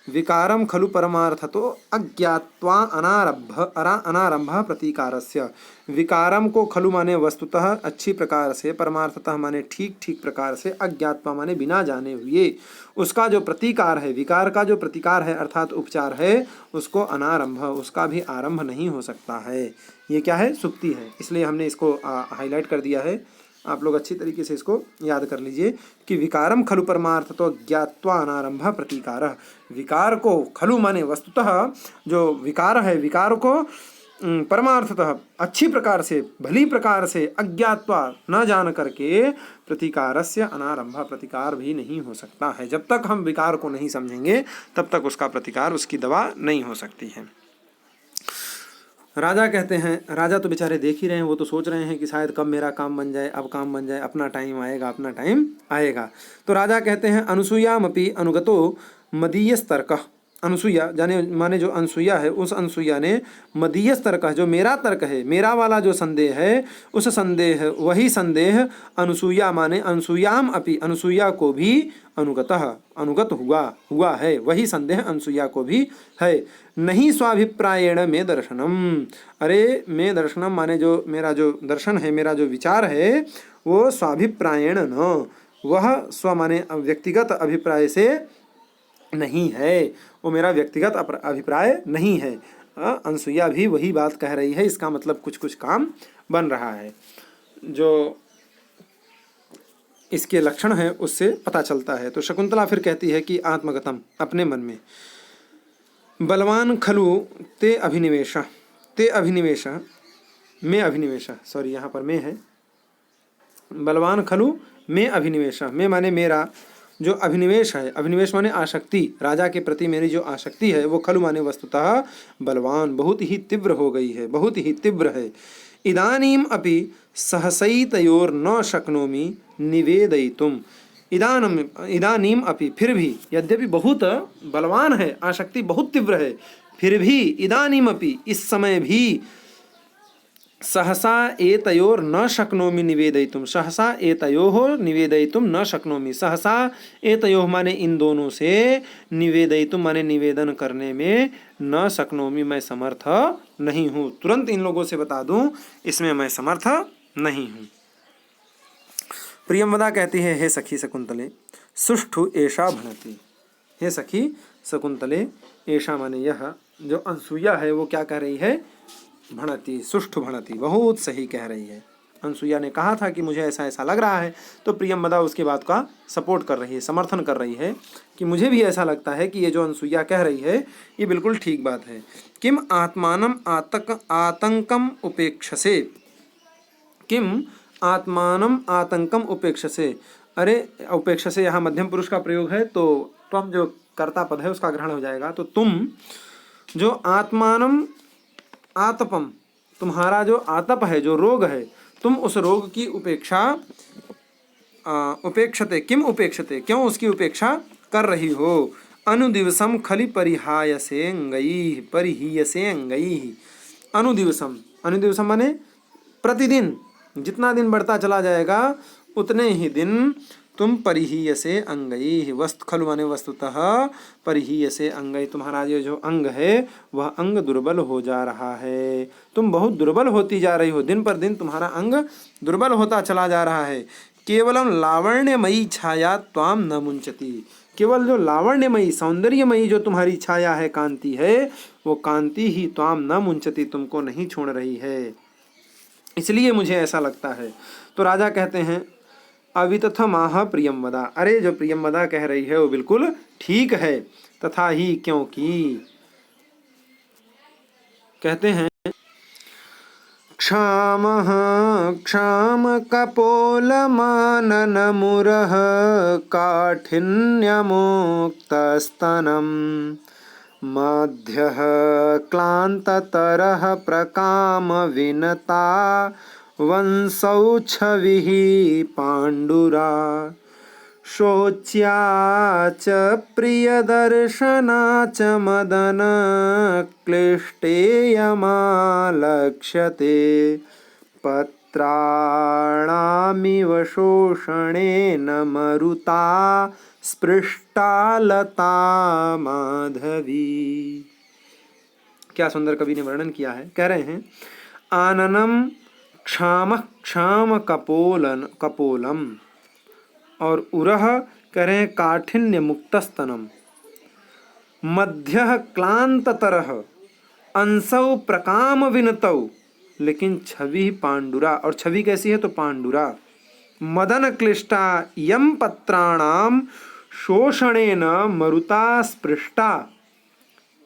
विकारम खलु परमार्थतो अज्ञात्वा अनारंभ प्रतीकारस्य। विकारम को खलु माने वस्तुतः अच्छी प्रकार से, परमार्थतः माने ठीक ठीक प्रकार से, अज्ञात्वा माने बिना जाने हुए, उसका जो प्रतीकार है, विकार का जो प्रतीकार है अर्थात उपचार है, उसको अनारंभ, उसका भी आरंभ नहीं हो सकता है। ये क्या है, सुक्ति है, इसलिए हमने इसको हाईलाइट कर दिया है। आप लोग अच्छी तरीके से इसको याद कर लीजिए कि विकारम खलु परमार्थ तो ज्ञात्वा अनारंभ प्रतीकार। विकार को खलु माने वस्तुतः जो विकार है, विकार को परमार्थतः अच्छी प्रकार से, भली प्रकार से, अज्ञात्वा न जान करके, प्रतीकारस्य अनारंभ, प्रतिकार भी नहीं हो सकता है। जब तक हम विकार को नहीं समझेंगे तब तक उसका प्रतिकार, उसकी दवा नहीं हो सकती है। राजा कहते हैं, राजा तो बेचारे देख ही रहे हैं, वो तो सोच रहे हैं कि शायद कब मेरा काम बन जाए, अब काम बन जाए, अपना टाइम आएगा, अपना टाइम आएगा। तो राजा कहते हैं अनुसूयामपि अनुगतो मदीयस्तर्कः, अनुसूया जाने माने जो अनुसूया है, उस अनुसूया ने मदीयस्तर्कः, जो मेरा तर्क है, मेरा वाला जो संदेह है, उस संदेह, वही संदेह अनुसूया माने अनुसूयाम अपि, अनुसूया को भी अनुगतः, अनुगत हुआ है, वही संदेह अनुसूया को भी है। नहीं स्वाभिप्रायेण में दर्शनम, अरे में दर्शनम माने जो मेरा जो दर्शन है, मेरा जो विचार है, वो स्वाभिप्रायेण न, वह स्व माने व्यक्तिगत अभिप्राय से नहीं है, वो मेरा व्यक्तिगत अभिप्राय नहीं है। अनुसूया भी वही बात कह रही है, इसका मतलब कुछ कुछ काम बन रहा है। जो इसके लक्षण है उससे पता चलता है। तो शकुंतला फिर कहती है कि आत्मगतम, अपने मन में, बलवान खलु ते अभिनिवेश, ते अभिनिवेश में अभिनिवेश, सॉरी यहाँ पर में है, बलवान खलु में अभिनिवेश, में माने मेरा जो अभिनिवेश है, अभिनिवेश माने आसक्ति, राजा के प्रति मेरी जो आसक्ति है, वो खलु माने वस्तुतः बलवान, बहुत ही तीव्र हो गई है, बहुत ही तीव्र है। इदानीम अपि सहसैतयोर न शक्नोमि निवेदयितुम, इदानीम अपि, फिर भी, यद्यपि बहुत बलवान है, आसक्ति बहुत तीव्र है, फिर भी इदानीम अपि, इस समय भी, सहसा एतयोर न शक्नोमि निवेदयितुम, सहसा एतयोः निवेदयितुम न शक्नोमि, सहसा एतयोः माने इन दोनों से, निवेदयितुम माने निवेदन करने में, न शक्नोमि मैं समर्थ नहीं हूँ, तुरंत इन लोगों से बता दूं इसमें मैं समर्थ नहीं हूँ। प्रियंवदा कहती है, हे सखी शकुंतले सुष्ठु एषा भणति, हे सखी शकुंतले एषा माने यह, जो अनसुईया है वो क्या कह रही है, भणति, सुष्ठु भणति, बहुत सही कह रही है। अनसुईया ने कहा था कि मुझे ऐसा ऐसा लग रहा है, तो प्रियंवदा उसके बात का सपोर्ट कर रही है, समर्थन कर रही है कि मुझे भी ऐसा लगता है कि ये जो अनसुईया कह रही है ये बिल्कुल ठीक बात है। किम आत्मानम आतंकम उपेक्षसे, किम आत्मानम आतंकम उपेक्षसे, अरे उपेक्षसे यहाँ मध्यम पुरुष का प्रयोग है तो त्वम जो कर्ता पद है उसका ग्रहण हो जाएगा, तो तुम जो आत्मानम आतपम, तुम्हारा जो आतप है, जो रोग है, तुम उस रोग की उपेक्षा, उपेक्षते, किम उपेक्षते, क्यों उसकी उपेक्षा कर रही हो। अनुदिवसम खलि परिहायसे अंगैः, परिहीयसे अंगैः, अनुदिवसम, अनुदिवसम माने प्रतिदिन, जितना दिन बढ़ता चला जाएगा उतने ही दिन तुम परिहीयसे अंगैः, वस्तु खलु माने वस्तुतः, परिहीयसे अंगैः, तुम्हारा ये जो अंग है वह अंग दुर्बल हो जा रहा है, तुम बहुत दुर्बल होती जा रही हो, दिन पर दिन तुम्हारा अंग दुर्बल होता चला जा रहा है। केवलम लावण्यमयी छाया त्वाम न मुंचती, केवल जो लावण्यमयी सौंदर्यमयी जो तुम्हारी छाया है, कांति है, वो कांति ही त्वाम न मुंचती, तुमको नहीं छोड़ रही है, इसलिए मुझे ऐसा लगता है। तो राजा कहते हैं अवितथमाह प्रियंवदा, अरे जो प्रियंवदा कह रही है वो बिल्कुल ठीक है, तथा ही क्योंकि, कहते हैं क्षामः क्षाम कपोलमानन मुरः काठिन्यमुक्तस्तनं मध्यः क्लान्ततरः प्रकाम विनता वंशौच्छविः पाण्डुरा शोच्या च प्रियदर्शना च मदन क्लिष्टेयमालक्ष्यते पत्राणामिव शोषणेन मरुता स्पृष्टा लता माधवी। क्या सुंदर कवि ने वर्णन किया है, कह रहे हैं आननम क्षाम क्षाम कपोलम, और उरह कह रहे हैं काठिन्य मुक्तस्तनम, मध्य क्लांततरह अंसौ प्रकाम विनतौ, लेकिन छवि पांडुरा, और छवि कैसी है तो पांडुरा, मदन क्लिष्टा यम पत्राणाम शोषणेन मरुता स्पृष्टा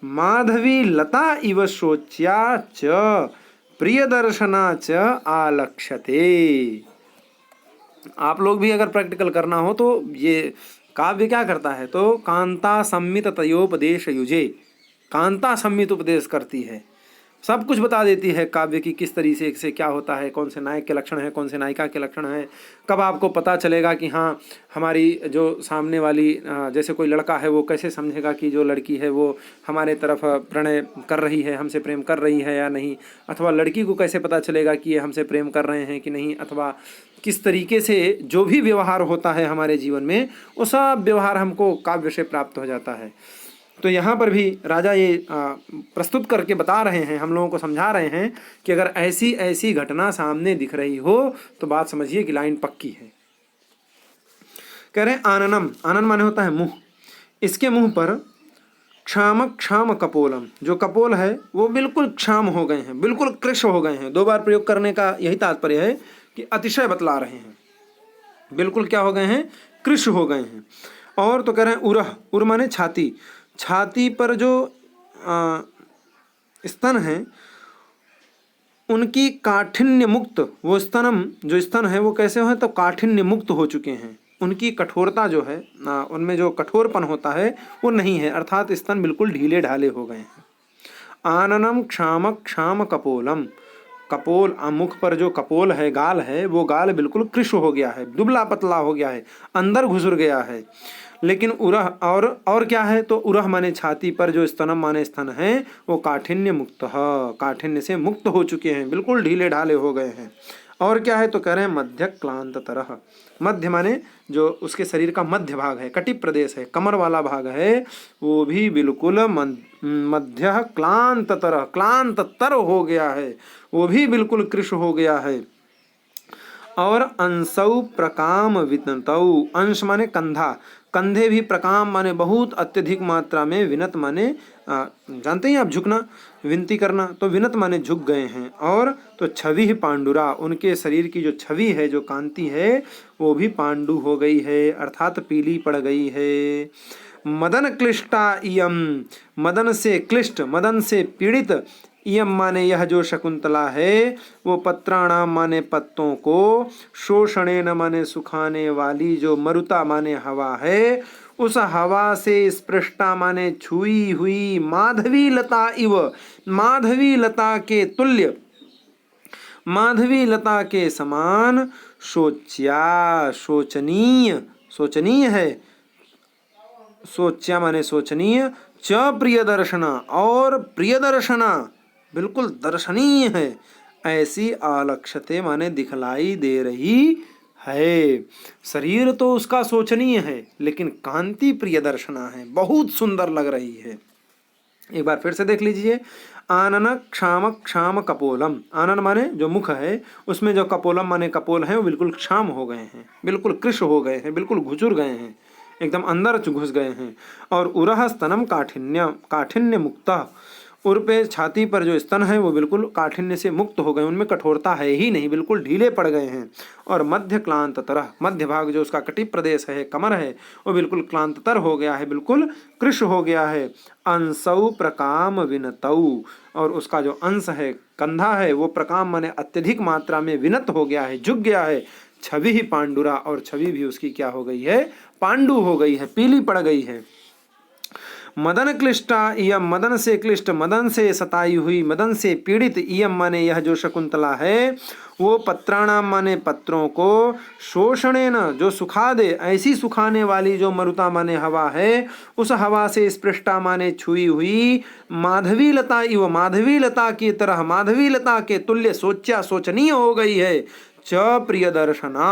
माधवी लता इव शोच्या च प्रियदर्शना च आलक्ष्यते। आप लोग भी अगर प्रैक्टिकल करना हो तो ये काव्य क्या करता है, तो कांता सम्मित तयोपदेश युजे, कांता सम्मित उपदेश करती है, सब कुछ बता देती है काव्य की किस तरीके से क्या होता है, कौन से नायक के लक्षण है, कौन से नायिका के लक्षण है, कब आपको पता चलेगा कि हाँ हमारी जो सामने वाली, जैसे कोई लड़का है वो कैसे समझेगा कि जो लड़की है वो हमारे तरफ प्रणय कर रही है, हमसे प्रेम कर रही है या नहीं, अथवा लड़की को कैसे पता चलेगा कि ये हमसे प्रेम कर रहे हैं कि नहीं, अथवा किस तरीके से जो भी व्यवहार होता है हमारे जीवन में वो सब व्यवहार हमको काव्य से प्राप्त हो जाता है। तो यहाँ पर भी राजा ये प्रस्तुत करके बता रहे हैं, हम लोगों को समझा रहे हैं कि अगर ऐसी ऐसी घटना सामने दिख रही हो तो बात समझिए कि लाइन पक्की है। कह रहे हैं आननम, आनन माने होता है मुंह, इसके मुंह पर क्षाम क्षाम कपोलम, जो कपोल है वो बिल्कुल क्षाम हो गए हैं, बिल्कुल कृश हो गए हैं। दो बार प्रयोग करने का यही तात्पर्य है कि अतिशय बतला रहे हैं, बिल्कुल क्या हो गए हैं, कृश हो गए हैं। और तो कह रहे हैं उरह, उर माने छाती, छाती पर जो स्तन है उनकी काठिन्य मुक्त, वो स्तनम जो स्तन है वो कैसे हो, तो काठिन्य मुक्त हो चुके हैं, उनकी कठोरता जो है उनमें जो कठोरपन होता है वो नहीं है, अर्थात स्तन बिल्कुल ढीले ढाले हो गए हैं। आननम क्षाम क्षाम कपोलम, कपोल मुख पर जो कपोल है, गाल है, वो गाल बिल्कुल कृश हो गया है, दुबला पतला हो गया है, अंदर घुसर गया है। लेकिन उरह और क्या है, तो उरह माने छाती पर जो स्तनम माने स्तन है वो काठिन्य मुक्त, काठिन्य से मुक्त हो चुके हैं, बिल्कुल ढीले ढाले हो गए हैं। और क्या है, तो कह रहे हैं मध्य क्लांत तरह, मध्य माने जो उसके शरीर का मध्य भाग है, कटिप प्रदेश है, कमर वाला भाग है, वो भी बिल्कुल मध्य क्लांत तरह, क्लांत तर हो गया है, वो भी बिल्कुल कृश हो गया है। और अंशौ प्रकाम विनतौ, अंश माने कंधा, कंधे भी प्रकाम माने बहुत अत्यधिक मात्रा में, विनत माने जानते हैं आप झुकना, विनती करना, तो विनत माने झुक गए हैं। और तो छवि ही पांडुरा, उनके शरीर की जो छवि है, जो कांति है, वो भी पांडु हो गई है, अर्थात पीली पड़ गई है। मदन क्लिष्टा इयम, मदन से क्लिष्ट, मदन से पीड़ित, इयम माने यह जो शकुंतला है, वो पत्राणाम माने पत्तों को, शोषणेन माने सुखाने वाली, जो मरुता माने हवा है, उस हवा से स्पृष्टा माने छुई हुई, माधवी लता इव, माधवी लता के तुल्य, माधवी लता के समान, शोच्या, शोचनीय, शोचनीय है, सोच्या माने सोचनीय, च प्रिय दर्शना, और प्रिय दर्शना, बिल्कुल दर्शनीय है, ऐसी आलक्ष्यते माने दिखलाई दे रही है। शरीर तो उसका शोचनीय है, लेकिन कांति प्रिय दर्शना है, बहुत सुंदर लग रही है। एक बार फिर से देख लीजिए, आनन क्षाम क्षाम कपोलम, आनन माने जो मुख है, उसमें जो कपोलम माने कपोल हैं, वो बिल्कुल क्षाम हो गए हैं, बिल्कुल कृश हो गए हैं, बिल्कुल घुचुर गए हैं, एकदम अंदर घुस गए हैं। और उरह स्तनम काठिन्य, काठिन्य मुक्ता, उर पे छाती पर जो स्तन है वो बिल्कुल काठिन्य से मुक्त हो गए, उनमें कठोरता है ही नहीं, बिल्कुल ढीले पड़ गए हैं। और मध्य क्लांत तरह, मध्य भाग जो उसका कटिप प्रदेश है, कमर है, वो बिल्कुल क्लांततर हो गया है, बिल्कुल कृश हो गया है। अंशौ प्रकाम विनतौ, और उसका जो अंश है, कंधा है, वो प्रकाम माने अत्यधिक मात्रा में विनत हो गया है, झुक गया है। छवि ही पांडुरा, और छवि भी उसकी क्या हो गई है, पांडु हो गई है, पीली पड़ गई है। मदन क्लिष्टा इयम, मदन से क्लिष्ट, मदन से सताई हुई, मदन से पीड़ित, इयम माने यह जो शकुंतला है, वो पत्राणाम माने पत्रों को, शोषणेन जो सुखा दे, ऐसी सुखाने वाली जो मरुता माने हवा है, उस हवा से स्पृष्टा माने छुई हुई, माधवी लता इव, माधवी लता की तरह, माधवी लता के तुल्य, सोच्या, सोचनीय हो गई है। च प्रिय दर्शना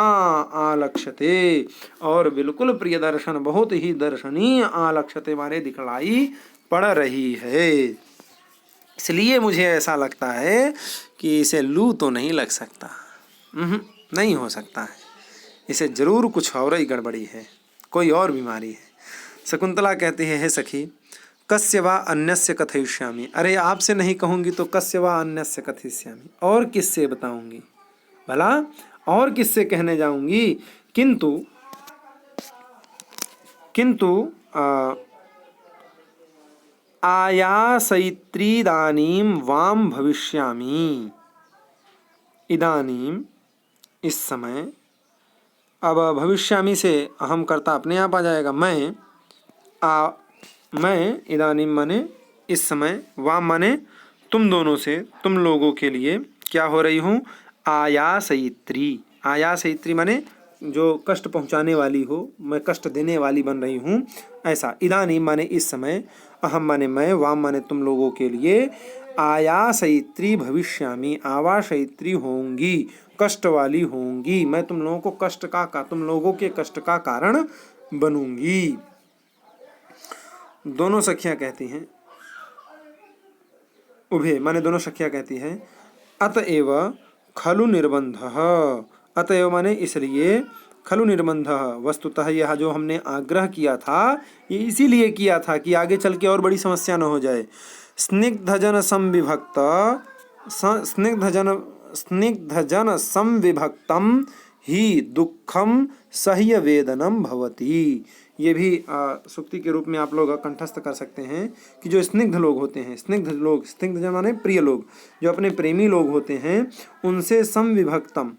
आलक्ष्यते, और बिल्कुल प्रिय दर्शन, बहुत ही दर्शनीय, आलक्ष्यते माने दिखलाई पड़ रही है। इसलिए मुझे ऐसा लगता है कि इसे लू तो नहीं लग सकता, नहीं हो सकता है, इसे जरूर कुछ और ही गड़बड़ी है, कोई और बीमारी है। शकुंतला कहती है, हे सखी, कस्य वा अन्यस्य कथयिष्यामि, अरे आपसे नहीं कहूँगी तो कस्य वा अन्यस्य कथयिष्यामि, और किससे बताऊँगी भला, और किससे कहने जाऊंगी। किंतु किंतु आयासयित्रीदानीं वाम भविष्यामि, इदानीम इस समय, अब भविष्यामि से अहम कर्ता अपने आप आ जाएगा, मैं इदानीम माने इस समय, वाम माने तुम दोनों से, तुम लोगों के लिए क्या हो रही हूँ, आयासयित्री, आयासयित्री माने जो कष्ट पहुँचाने वाली हो, मैं कष्ट देने वाली बन रही हूँ, ऐसा। इदानीम माने इस समय, अहम माने मैं, वाम माने तुम लोगों के लिए, आयासयित्री भविष्यामि, आवासयित्री होंगी, कष्ट वाली होंगी, मैं तुम लोगों को कष्ट का तुम लोगों के कष्ट का कारण बनूंगी। दोनों सखियां कहती हैं, उभे माने दोनों सखियां कहती हैं, अतएव खलु निर्बंधः, अतएव माने इसलिए, खलु निर्बंधः, वस्तुतः यह जो हमने आग्रह किया था, ये इसीलिए किया था कि आगे चल के और बड़ी समस्या न हो जाए। स्निग्धजन संविभक्त, स्निग्धजन संविभक्तम ही दुखम सह्य वेदनम भवति, ये भी सुक्ति के रूप में आप लोग कंठस्थ कर सकते हैं कि जो स्निग्ध लोग होते हैं, स्निग्ध लोग, स्निग्ध माने प्रिय लोग, जो अपने प्रेमी लोग होते हैं, उनसे संविभक्तम,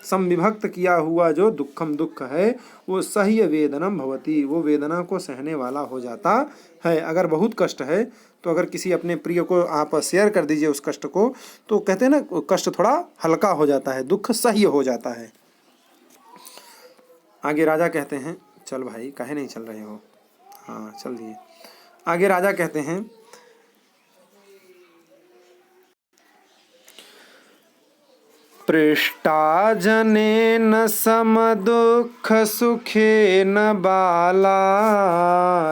संविभक्त किया हुआ जो दुखम दुख है, वो सह्य वेदनम भवति, वो वेदना को सहने वाला हो जाता है। अगर बहुत कष्ट है तो अगर किसी अपने प्रिय को आप शेयर कर दीजिए उस कष्ट को, तो कहते हैं ना, कष्ट थोड़ा हल्का हो जाता है, दुख सह्य हो जाता है। आगे राजा कहते हैं, चल भाई, काहे नहीं चल रहे हो? हाँ चल दिए। आगे राजा कहते हैं, पृष्टा जनेन समदुःख सुखेन बाला।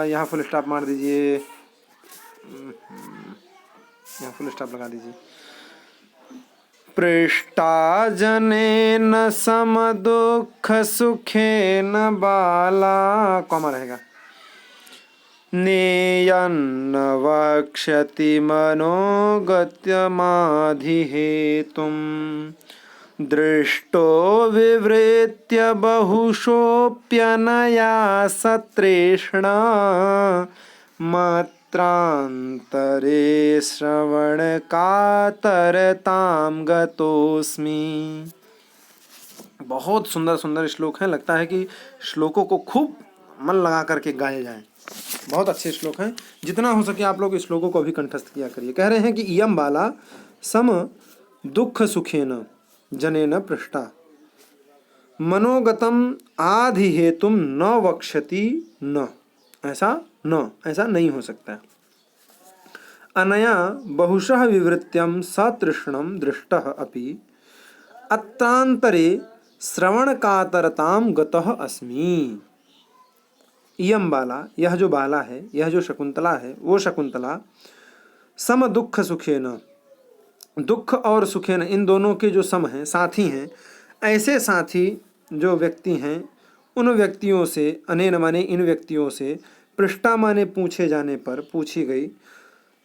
यहाँ फुल स्टॉप मार दीजिए, यहाँ फुल स्टॉप लगा दीजिए। पृष्टा जनेन समदुःख सुखेन बाला, कॉमा रहेगा। नेयन्न वक्ष्यति मनोगत्यमाधिहेतुं दृष्टो विवृत्य बहुशोऽप्यनया सतृष्णा मात्रान्तरे श्रवणकातरतां गतोऽस्मि। बहुत सुंदर सुंदर श्लोक हैं, लगता है कि श्लोकों को खूब मन लगा करके गाए जाएं। बहुत अच्छे श्लोक हैं, जितना हो सके आप लोग इस श्लोकों को भी कंठस्थ किया करिए। कह रहे हैं कि इयं बाला सम दुःख सुखेन जनेन पृष्टा मनोगतम आधि हेतुम न वक्ष्यति न, ऐसा नहीं हो सकता। अनया बहुशः विवृत्यम सतृष्णम दृष्टः अपि अत्रांतरे श्रवणकातरतां गतः अस्मि। इयं बाला, यह जो बाला है, यह जो शकुंतला है, वो शकुंतला सम दुःख सुखेन, दुख और सुखेन इन दोनों के जो सम हैं, साथी हैं, ऐसे साथी जो व्यक्ति हैं, उन व्यक्तियों से, अनेन माने इन व्यक्तियों से, पृष्ठा माने पूछे जाने पर, पूछी गई,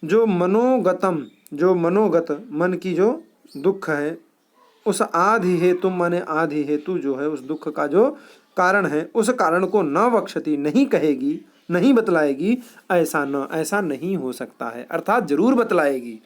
जो मनोगतम, जो मनोगत मन की जो दुख है, उस आधि हेतु माने आधि हेतु जो है, उस दुख का जो कारण है, उस कारण को न वक्ष्यति नहीं कहेगी, नहीं बतलाएगी, ऐसा नहीं हो सकता है, अर्थात जरूर बतलाएगी।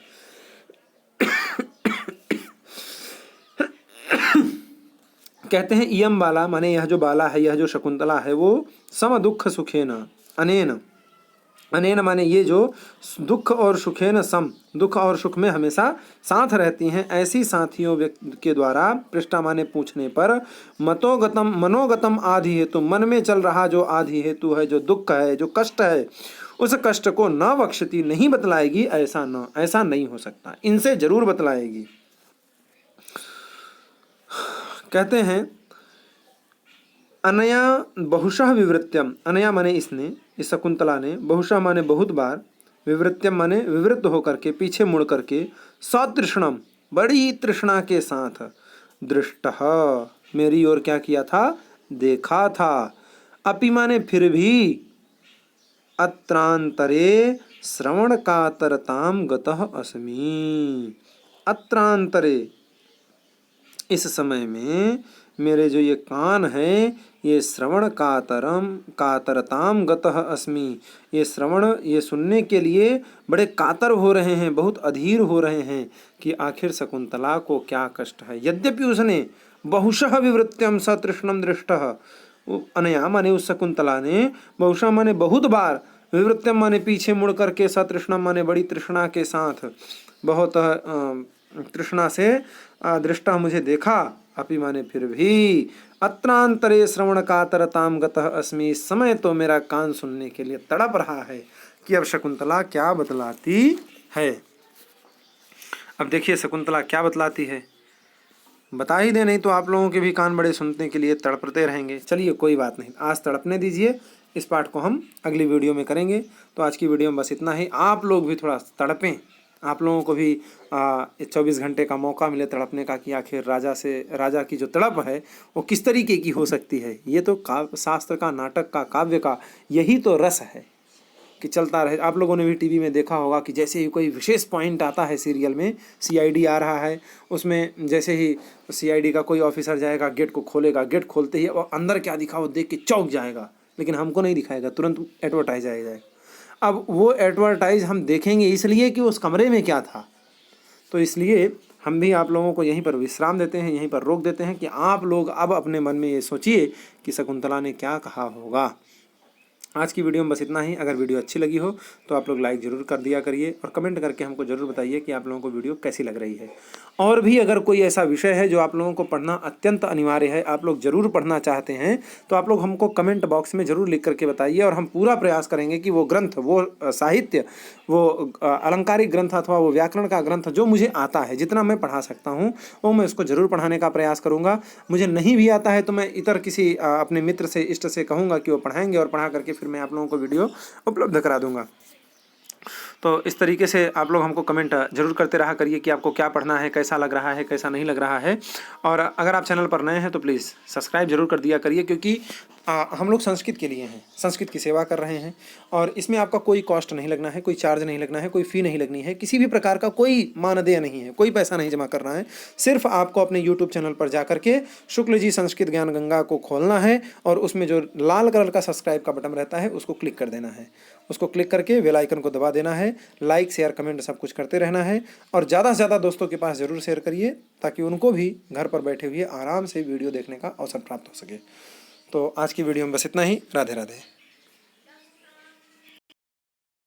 कहते हैं इयं बाला माने यह जो बाला है, यह जो शकुंतला है, वो सम दुःख सुखेन, अनेन माने ये जो दुख और सुखेन सम, दुख और सुख में हमेशा साथ रहती हैं, ऐसी साथियों के द्वारा पृष्ठा माने पूछने पर मनोगतम आधि हेतु, मन में चल रहा जो आधि हेतु है, जो दुख है, जो कष्ट है, उस कष्ट को न वक्ष्यति नहीं बतलाएगी, ऐसा नहीं हो सकता, इनसे जरूर बतलाएगी। कहते हैं अनया बहुशः विवृत्यम, अनया माने इसने, इस शकुंतला ने, बहुशः माने बहुत बार, विवृत्यम माने विवृत होकर के, पीछे मुड़ करके, सतृष्णम बड़ी तृष्णा के साथ, दृष्टः मेरी ओर क्या किया था, देखा था, अपि माने फिर भी, अत्रांतरे श्रवण कातरताम गतः अस्मि, अत्रांतरे इस समय में मेरे जो ये कान है, ये श्रवण कातरताम गतः अस्मि, ये श्रवण, ये सुनने के लिए बड़े कातर हो रहे हैं, बहुत अधीर हो रहे हैं कि आखिर शकुंतला को क्या कष्ट है। यद्यपि उसने बहुशः विवृत्यम सतृष्णम दृष्टः, अनया माने उस शकुंतला ने, बहुशः माने बहुत बार, विवृत्यम माने पीछे मुड़ करके, सतृष्णम माने बड़ी तृष्णा के साथ, बहुत तृष्णा से दृष्टा मुझे देखा, अपि माने फिर भी, अत्रांतरे श्रवण कातरताम गतः अस्मि, इस समय तो मेरा कान सुनने के लिए तड़प रहा है कि अब शकुंतला क्या बतलाती है। अब देखिए शकुंतला क्या बतलाती है, बता ही दे, नहीं तो आप लोगों के भी कान बड़े सुनने के लिए तड़पते रहेंगे। चलिए कोई बात नहीं, आज तड़पने दीजिए, इस पार्ट को हम अगली वीडियो में करेंगे। तो आज की वीडियो में बस इतना ही, आप लोग भी थोड़ा तड़पें, आप लोगों को भी 24 घंटे का मौका मिले तड़पने का, कि आखिर राजा की जो तड़प है वो किस तरीके की हो सकती है। ये तो शास्त्र का, नाटक का, काव्य का यही तो रस है कि चलता रहे। आप लोगों ने भी टीवी में देखा होगा कि जैसे ही कोई विशेष पॉइंट आता है सीरियल में, सीआईडी आ रहा है, उसमें जैसे ही सीआईडी का कोई ऑफिसर जाएगा, गेट को खोलेगा, गेट खोलते ही वो अंदर क्या दिखा वो देख के चौंक जाएगा, लेकिन हमको नहीं दिखाएगा, तुरंत एडवर्टाइज आ जाएगा। अब वो एडवर्टाइज हम देखेंगे इसलिए कि उस कमरे में क्या था। तो इसलिए हम भी आप लोगों को यहीं पर विश्राम देते हैं, यहीं पर रोक देते हैं कि आप लोग अब अपने मन में ये सोचिए कि शकुंतला ने क्या कहा होगा। आज की वीडियो में बस इतना ही। अगर वीडियो अच्छी लगी हो तो आप लोग लाइक ज़रूर कर दिया करिए और कमेंट करके हमको ज़रूर बताइए कि आप लोगों को वीडियो कैसी लग रही है। और भी अगर कोई ऐसा विषय है जो आप लोगों को पढ़ना अत्यंत अनिवार्य है, आप लोग ज़रूर पढ़ना चाहते हैं, तो आप लोग हमको कमेंट बॉक्स में ज़रूर लिख करके बताइए और हम पूरा प्रयास करेंगे कि वो ग्रंथ, वो साहित्य, वो अलंकारिक ग्रंथ अथवा वो व्याकरण का ग्रंथ जो मुझे आता है, जितना मैं पढ़ा सकता हूँ वो मैं उसको ज़रूर पढ़ाने का प्रयास करूँगा। मुझे नहीं भी आता है तो मैं इतर किसी अपने मित्र से, इष्ट से कहूँगा कि वो पढ़ाएंगे और पढ़ा करके फिर मैं आप लोगों को वीडियो उपलब्ध करा दूंगा। तो इस तरीके से आप लोग हमको कमेंट जरूर करते रहा करिए कि आपको क्या पढ़ना है, कैसा लग रहा है, कैसा नहीं लग रहा है। और अगर आप चैनल पर नए हैं तो प्लीज़ सब्सक्राइब जरूर कर दिया करिए, क्योंकि हम लोग संस्कृत के लिए हैं, संस्कृत की सेवा कर रहे हैं और इसमें आपका कोई कॉस्ट नहीं लगना है, कोई चार्ज नहीं लगना है, कोई फ़ी नहीं लगनी है, किसी भी प्रकार का कोई मानदेय नहीं है, कोई पैसा नहीं जमा करना है। सिर्फ आपको अपने यूट्यूब चैनल पर जा करके शुक्ल जी संस्कृत ज्ञान गंगा को खोलना है और उसमें जो लाल कलर का सब्सक्राइब का बटन रहता है उसको क्लिक कर देना है। उसको क्लिक करके बेल आइकन को दबा देना है। लाइक शेयर कमेंट सब कुछ करते रहना है और ज़्यादा से ज़्यादा दोस्तों के पास ज़रूर शेयर करिए ताकि उनको भी घर पर बैठे हुए आराम से वीडियो देखने का अवसर प्राप्त हो सके। तो आज की वीडियो में बस इतना ही। राधे राधे।